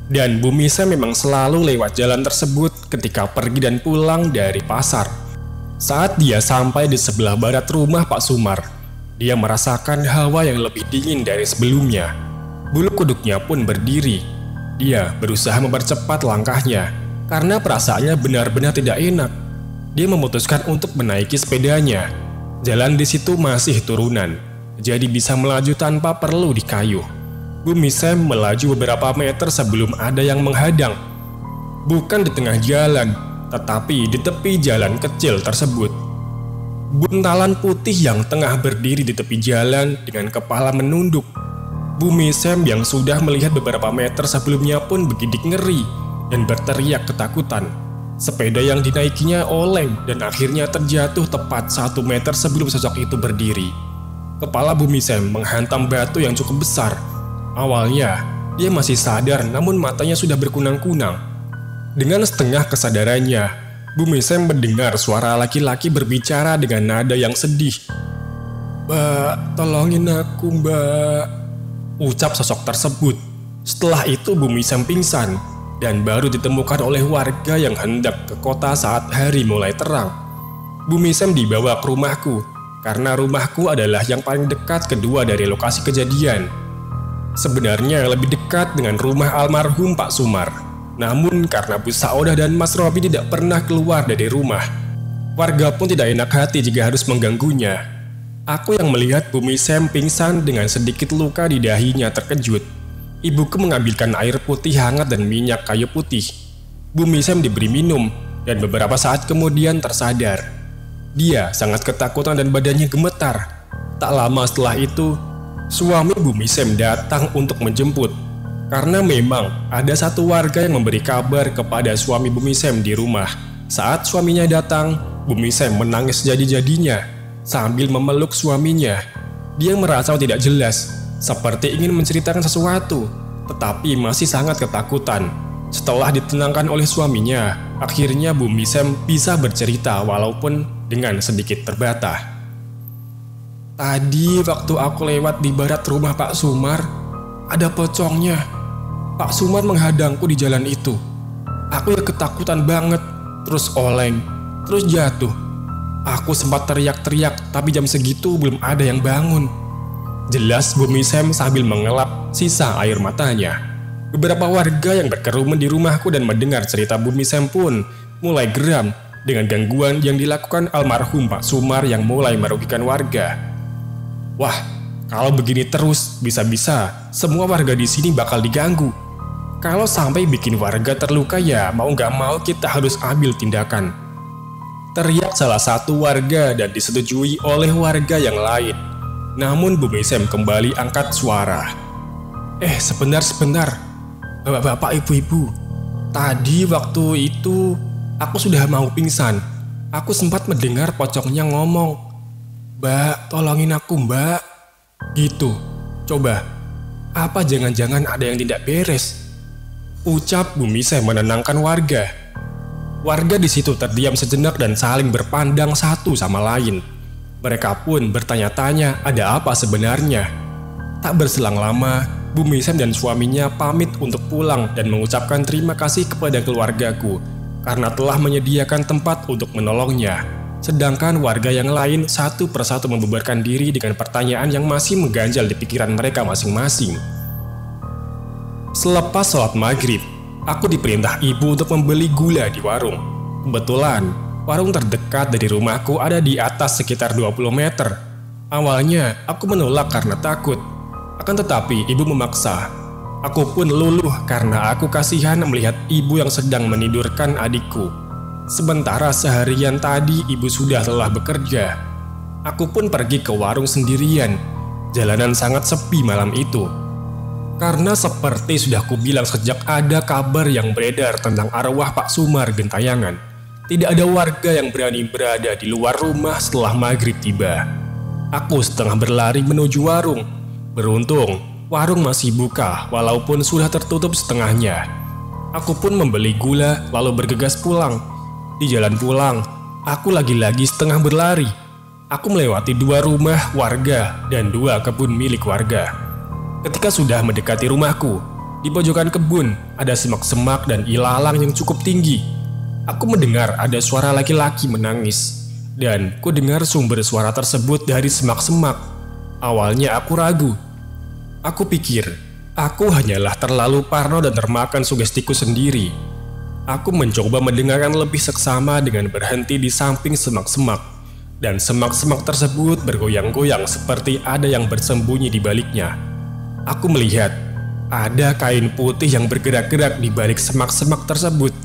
Dan Bu Misem memang selalu lewat jalan tersebut ketika pergi dan pulang dari pasar. Saat dia sampai di sebelah barat rumah Pak Sumar, dia merasakan hawa yang lebih dingin dari sebelumnya. Bulu kuduknya pun berdiri. Dia berusaha mempercepat langkahnya, karena perasaannya benar-benar tidak enak. Dia memutuskan untuk menaiki sepedanya. Jalan di situ masih turunan, jadi bisa melaju tanpa perlu dikayuh. Bu Misem melaju beberapa meter sebelum ada yang menghadang. Bukan di tengah jalan, tetapi di tepi jalan kecil tersebut. Buntalan putih yang tengah berdiri di tepi jalan dengan kepala menunduk. Bu Misem yang sudah melihat beberapa meter sebelumnya pun bergidik ngeri dan berteriak ketakutan. Sepeda yang dinaikinya oleng dan akhirnya terjatuh tepat 1 meter sebelum sosok itu berdiri. Kepala Bu Misem menghantam batu yang cukup besar. Awalnya, dia masih sadar namun matanya sudah berkunang-kunang. Dengan setengah kesadarannya, Bumi Sam mendengar suara laki-laki berbicara dengan nada yang sedih. "Mbak, tolongin aku, Mbak," ucap sosok tersebut. Setelah itu Bumi Sam pingsan dan baru ditemukan oleh warga yang hendak ke kota saat hari mulai terang. Bumi Sam dibawa ke rumahku karena rumahku adalah yang paling dekat kedua dari lokasi kejadian. Sebenarnya lebih dekat dengan rumah almarhum Pak Sumar. Namun karena Bu Saudah dan Mas Robi tidak pernah keluar dari rumah, warga pun tidak enak hati jika harus mengganggunya. Aku yang melihat Bumi Sam pingsan dengan sedikit luka di dahinya terkejut. Ibuku mengambilkan air putih hangat dan minyak kayu putih. Bumi Sam diberi minum dan beberapa saat kemudian tersadar. Dia sangat ketakutan dan badannya gemetar. Tak lama setelah itu, suami Bumi Sam datang untuk menjemput. Karena memang ada satu warga yang memberi kabar kepada suami Bumi Sam di rumah. Saat suaminya datang, Bumi Sam menangis jadi-jadinya sambil memeluk suaminya. Dia merasa tidak jelas, seperti ingin menceritakan sesuatu, tetapi masih sangat ketakutan. Setelah ditenangkan oleh suaminya, akhirnya Bumi Sam bisa bercerita walaupun dengan sedikit terbata. "Tadi waktu aku lewat di barat rumah Pak Sumar, ada pocongnya. Pak Sumar menghadangku di jalan itu. Aku ya ketakutan banget, terus oleng, terus jatuh. Aku sempat teriak-teriak, tapi jam segitu belum ada yang bangun." Jelas Bumi Sam sambil mengelap sisa air matanya. Beberapa warga yang berkerumun di rumahku dan mendengar cerita Bumi Sam pun mulai geram dengan gangguan yang dilakukan almarhum Pak Sumar yang mulai merugikan warga. Wah, kalau begini terus, bisa-bisa semua warga di sini bakal diganggu. Kalau sampai bikin warga terluka ya mau gak mau kita harus ambil tindakan. Teriak salah satu warga dan disetujui oleh warga yang lain. Namun Bumi Sam kembali angkat suara. Sebentar. Bapak-bapak, ibu-ibu. Tadi waktu itu aku sudah mau pingsan. Aku sempat mendengar pocongnya ngomong, "Mbak, tolongin aku, Mbak." Gitu. Coba, apa jangan-jangan ada yang tidak beres? Ucap Bumi Sam menenangkan warga. Warga di situ terdiam sejenak dan saling berpandang satu sama lain. Mereka pun bertanya-tanya ada apa sebenarnya. Tak berselang lama, Bumi Sam dan suaminya pamit untuk pulang dan mengucapkan terima kasih kepada keluargaku karena telah menyediakan tempat untuk menolongnya. Sedangkan warga yang lain satu persatu membubarkan diri dengan pertanyaan yang masih mengganjal di pikiran mereka masing-masing. Selepas sholat maghrib, aku diperintah ibu untuk membeli gula di warung. Kebetulan, warung terdekat dari rumahku ada di atas sekitar 20 meter. Awalnya, aku menolak karena takut. Akan tetapi, ibu memaksa. Aku pun luluh karena aku kasihan melihat ibu yang sedang menidurkan adikku. Sementara seharian tadi ibu sudah lelah bekerja. Aku pun pergi ke warung sendirian. Jalanan sangat sepi malam itu. Karena seperti sudah kubilang sejak ada kabar yang beredar tentang arwah Pak Sumar gentayangan, tidak ada warga yang berani berada di luar rumah setelah maghrib tiba. Aku setengah berlari menuju warung. Beruntung, warung masih buka walaupun sudah tertutup setengahnya. Aku pun membeli gula lalu bergegas pulang. Di jalan pulang, aku lagi-lagi setengah berlari. Aku melewati 2 rumah warga dan 2 kebun milik warga. Ketika sudah mendekati rumahku, di pojokan kebun ada semak-semak dan ilalang yang cukup tinggi. Aku mendengar ada suara laki-laki menangis, dan ku dengar sumber suara tersebut dari semak-semak. Awalnya aku ragu. Aku pikir, aku hanyalah terlalu parno dan termakan sugestiku sendiri. Aku mencoba mendengarkan lebih seksama dengan berhenti di samping semak-semak, dan semak-semak tersebut bergoyang-goyang seperti ada yang bersembunyi di baliknya. Aku melihat ada kain putih yang bergerak-gerak di balik semak-semak tersebut.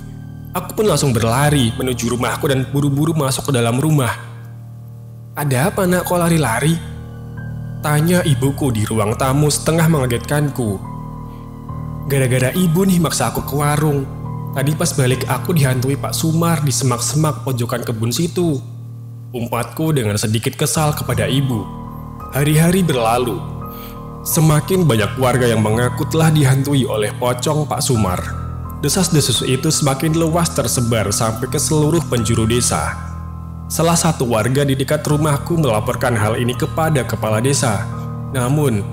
Aku pun langsung berlari menuju rumahku dan buru-buru masuk ke dalam rumah. "Ada apa nak, kok lari-lari?" tanya ibuku di ruang tamu setengah mengagetkanku. "Gara-gara ibu nih maksa aku ke warung. Tadi pas balik aku dihantui Pak Sumar di semak-semak pojokan kebun situ." Umpatku dengan sedikit kesal kepada ibu. Hari-hari berlalu. Semakin banyak warga yang mengaku telah dihantui oleh pocong Pak Sumar. Desas-desus itu semakin luas tersebar sampai ke seluruh penjuru desa. Salah satu warga di dekat rumahku melaporkan hal ini kepada kepala desa. Namun,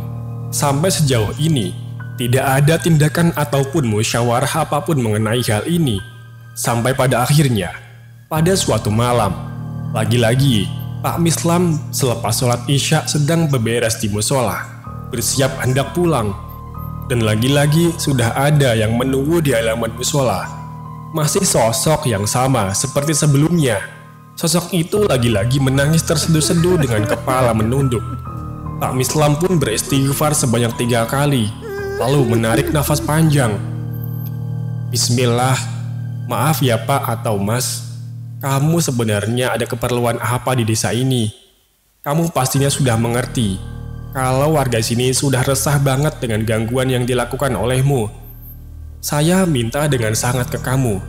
sampai sejauh ini, tidak ada tindakan ataupun musyawarah apapun mengenai hal ini. Sampai pada akhirnya, pada suatu malam, lagi-lagi Pak Mislam selepas sholat Isya sedang beberes di musola, bersiap hendak pulang. Dan lagi-lagi sudah ada yang menunggu di halaman musola. Masih sosok yang sama seperti sebelumnya. Sosok itu lagi-lagi menangis terseduh-seduh dengan kepala menunduk. Pak Mislam pun beristighfar sebanyak 3 kali, lalu menarik nafas panjang. Bismillah, maaf ya Pak atau Mas, kamu sebenarnya ada keperluan apa di desa ini? Kamu pastinya sudah mengerti kalau warga sini sudah resah banget dengan gangguan yang dilakukan olehmu. Saya minta dengan sangat ke kamu,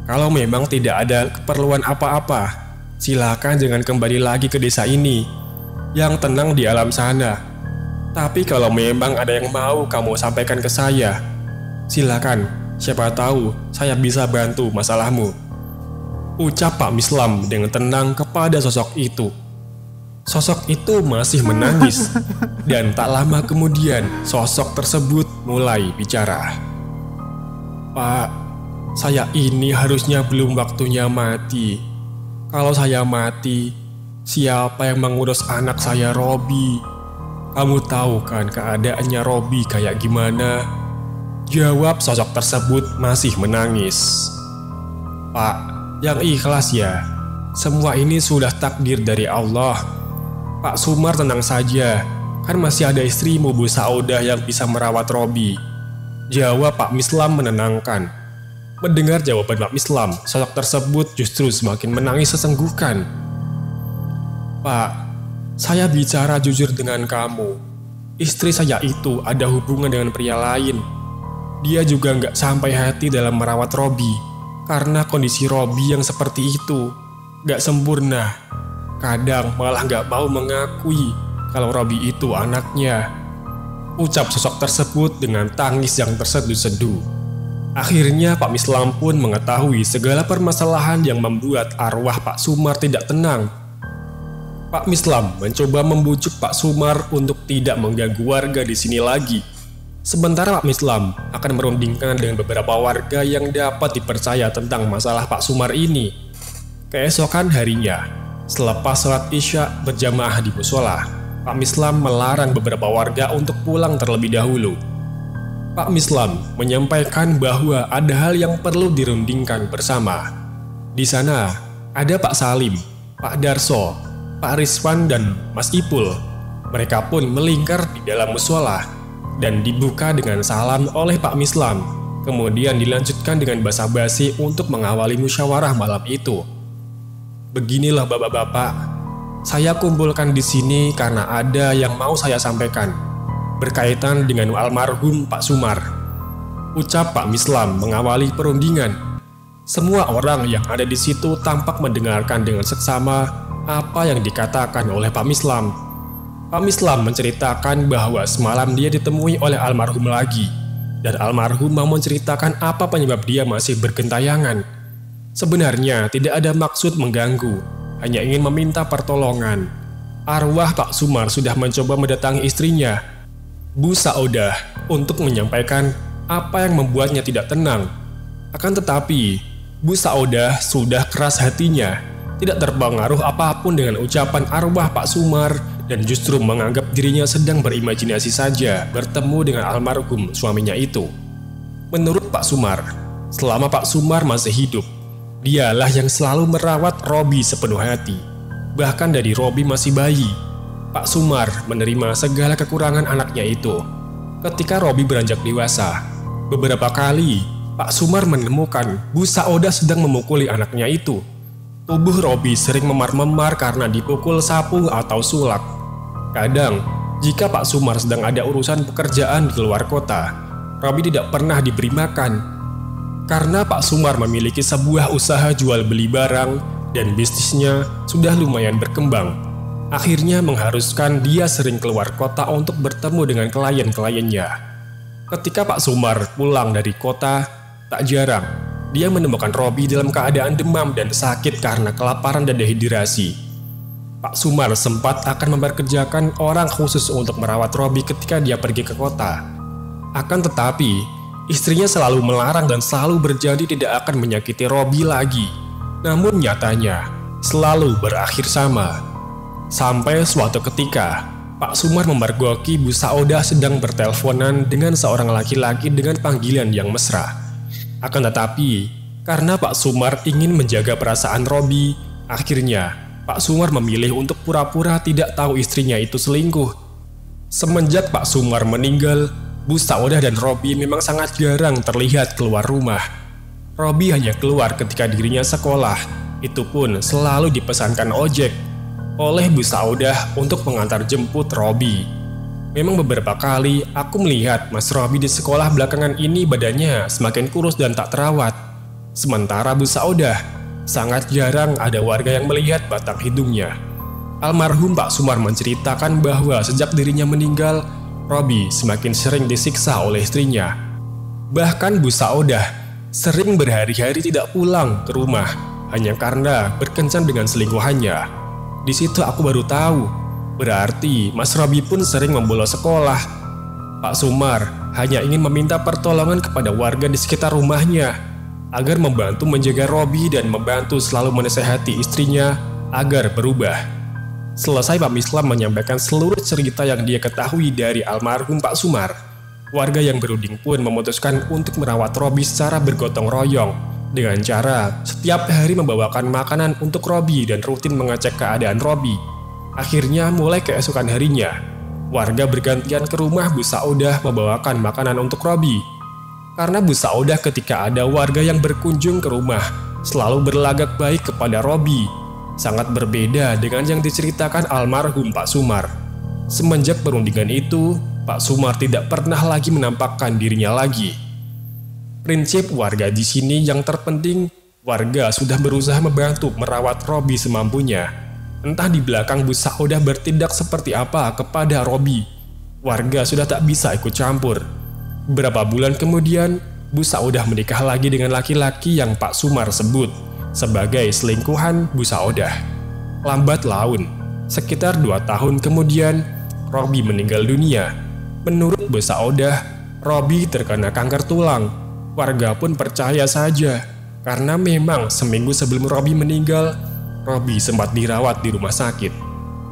kalau memang tidak ada keperluan apa-apa, silakan jangan kembali lagi ke desa ini. Yang tenang di alam sana. Tapi kalau memang ada yang mau kamu sampaikan ke saya, silakan, siapa tahu saya bisa bantu masalahmu. Ucap Pak Mislam dengan tenang kepada sosok itu. Sosok itu masih menangis, dan tak lama kemudian sosok tersebut mulai bicara. Pak, saya ini harusnya belum waktunya mati. Kalau saya mati, siapa yang mengurus anak saya Robi? Kamu tahu kan keadaannya Robi kayak gimana? Jawab sosok tersebut masih menangis. Pak, yang ikhlas ya. Semua ini sudah takdir dari Allah. Pak Sumar tenang saja, kan masih ada istrimu Bu Saudah yang bisa merawat Robi. Jawab Pak Mislam menenangkan. Mendengar jawaban Pak Mislam, sosok tersebut justru semakin menangis sesenggukan. Pak, saya bicara jujur dengan kamu. Istri saya itu ada hubungan dengan pria lain. Dia juga nggak sampai hati dalam merawat Robi, karena kondisi Robi yang seperti itu nggak sempurna. Kadang malah nggak mau mengakui kalau Robi itu anaknya. Ucap sosok tersebut dengan tangis yang terseduh-seduh. Akhirnya Pak Mislam pun mengetahui segala permasalahan yang membuat arwah Pak Sumar tidak tenang. Pak Mislam mencoba membujuk Pak Sumar untuk tidak mengganggu warga di sini lagi. Sementara Pak Mislam akan merundingkan dengan beberapa warga yang dapat dipercaya tentang masalah Pak Sumar ini. Keesokan harinya, selepas sholat Isya berjamaah di musola, Pak Mislam melarang beberapa warga untuk pulang terlebih dahulu. Pak Mislam menyampaikan bahwa ada hal yang perlu dirundingkan bersama. Di sana ada Pak Salim, Pak Darso, Pak Rizwan, dan Mas Ipul. Mereka pun melingkar di dalam musola dan dibuka dengan salam oleh Pak Mislam. Kemudian dilanjutkan dengan basa-basi untuk mengawali musyawarah malam itu. Beginilah bapak-bapak, saya kumpulkan di sini karena ada yang mau saya sampaikan berkaitan dengan almarhum Pak Sumar. Ucap Pak Mislam mengawali perundingan. Semua orang yang ada di situ tampak mendengarkan dengan seksama apa yang dikatakan oleh Pak Mislam. Pak Mislam menceritakan bahwa semalam dia ditemui oleh almarhum lagi, dan almarhum mau menceritakan apa penyebab dia masih bergentayangan. Sebenarnya tidak ada maksud mengganggu, hanya ingin meminta pertolongan. Arwah Pak Sumar sudah mencoba mendatangi istrinya, Bu Saudah, untuk menyampaikan apa yang membuatnya tidak tenang. Akan tetapi, Bu Saudah sudah keras hatinya, tidak terpengaruh apapun dengan ucapan arwah Pak Sumar, dan justru menganggap dirinya sedang berimajinasi saja bertemu dengan almarhum suaminya itu. Menurut Pak Sumar, selama Pak Sumar masih hidup, dialah yang selalu merawat Robi sepenuh hati. Bahkan dari Robi masih bayi, Pak Sumar menerima segala kekurangan anaknya itu. Ketika Robi beranjak dewasa, beberapa kali Pak Sumar menemukan Bu Saudah sedang memukuli anaknya itu. Tubuh Robi sering memar-memar karena dipukul sapu atau sulak. Kadang, jika Pak Sumar sedang ada urusan pekerjaan di luar kota, Robi tidak pernah diberi makan. Karena Pak Sumar memiliki sebuah usaha jual beli barang dan bisnisnya sudah lumayan berkembang, akhirnya mengharuskan dia sering keluar kota untuk bertemu dengan klien-kliennya. Ketika Pak Sumar pulang dari kota, Tak jarang, dia menemukan Robi dalam keadaan demam dan sakit karena kelaparan dan dehidrasi. Pak Sumar sempat akan memperkerjakan orang khusus untuk merawat Robi ketika dia pergi ke kota. Akan tetapi, istrinya selalu melarang dan selalu berjanji tidak akan menyakiti Robi lagi. Namun nyatanya, selalu berakhir sama. Sampai suatu ketika, Pak Sumar memergoki Bu Saudah sedang berteleponan dengan seorang laki-laki dengan panggilan yang mesra. Akan tetapi, karena Pak Sumar ingin menjaga perasaan Robi, akhirnya Pak Sumar memilih untuk pura-pura tidak tahu istrinya itu selingkuh. Semenjak Pak Sumar meninggal, Bu Saudah dan Robi memang sangat jarang terlihat keluar rumah. Robi hanya keluar ketika dirinya sekolah, itu pun selalu dipesankan ojek oleh Bu Saudah untuk mengantar jemput Robi. Memang beberapa kali aku melihat Mas Robi di sekolah belakangan ini badannya semakin kurus dan tak terawat. Sementara Bu Saudah, sangat jarang ada warga yang melihat batang hidungnya. Almarhum Pak Sumar menceritakan bahwa sejak dirinya meninggal, Robi semakin sering disiksa oleh istrinya. Bahkan Bu Saudah sering berhari-hari tidak pulang ke rumah hanya karena berkencan dengan selingkuhannya. Di situ aku baru tahu, berarti Mas Robi pun sering membolos sekolah. Pak Sumar hanya ingin meminta pertolongan kepada warga di sekitar rumahnya agar membantu menjaga Robi dan membantu selalu menasehati istrinya agar berubah. Selesai Pak Mislam menyampaikan seluruh cerita yang dia ketahui dari almarhum Pak Sumar, warga yang berunding pun memutuskan untuk merawat Robi secara bergotong royong dengan cara setiap hari membawakan makanan untuk Robi dan rutin mengecek keadaan Robi. Akhirnya mulai keesokan harinya, warga bergantian ke rumah Bu Saudah membawakan makanan untuk Robi. Karena Bu Saudah ketika ada warga yang berkunjung ke rumah selalu berlagak baik kepada Robi, sangat berbeda dengan yang diceritakan almarhum Pak Sumar. Semenjak perundingan itu, Pak Sumar tidak pernah lagi menampakkan dirinya lagi. Prinsip warga di sini yang terpenting, warga sudah berusaha membantu merawat Robi semampunya. Entah di belakang Bu Saudah bertindak seperti apa kepada Robi, warga sudah tak bisa ikut campur. Beberapa bulan kemudian, Bu Saudah menikah lagi dengan laki-laki yang Pak Sumar sebut sebagai selingkuhan Bu Saudah. Lambat laun, sekitar 2 tahun kemudian, Robi meninggal dunia. Menurut Bu Saudah, Robi terkena kanker tulang. Warga pun percaya saja, karena memang seminggu sebelum Robi meninggal, Robi sempat dirawat di rumah sakit.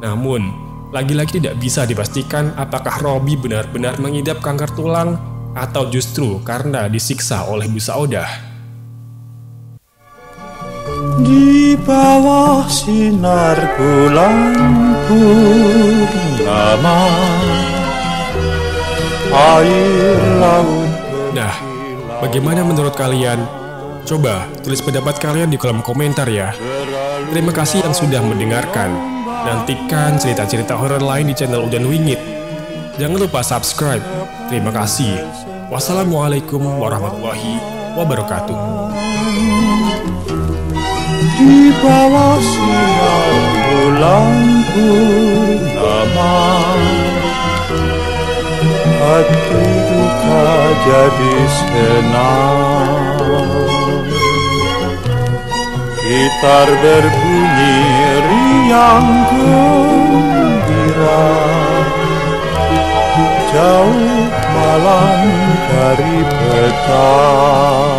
Namun, lagi-lagi tidak bisa dipastikan apakah Robi benar-benar mengidap kanker tulang atau justru karena disiksa oleh Bu Saudah. Di bawah sinar bulan purnama, air laut. Nah, bagaimana menurut kalian? Coba tulis pendapat kalian di kolom komentar ya. Terima kasih yang sudah mendengarkan. Nantikan cerita-cerita horor lain di channel Udan Wingit. Jangan lupa subscribe. Terima kasih. Wassalamualaikum warahmatullahi wabarakatuh. Di bawah sinar bulan purnama, hati duka jadi senang. Gitar berbunyi riang gembira, jauh malam dari petang.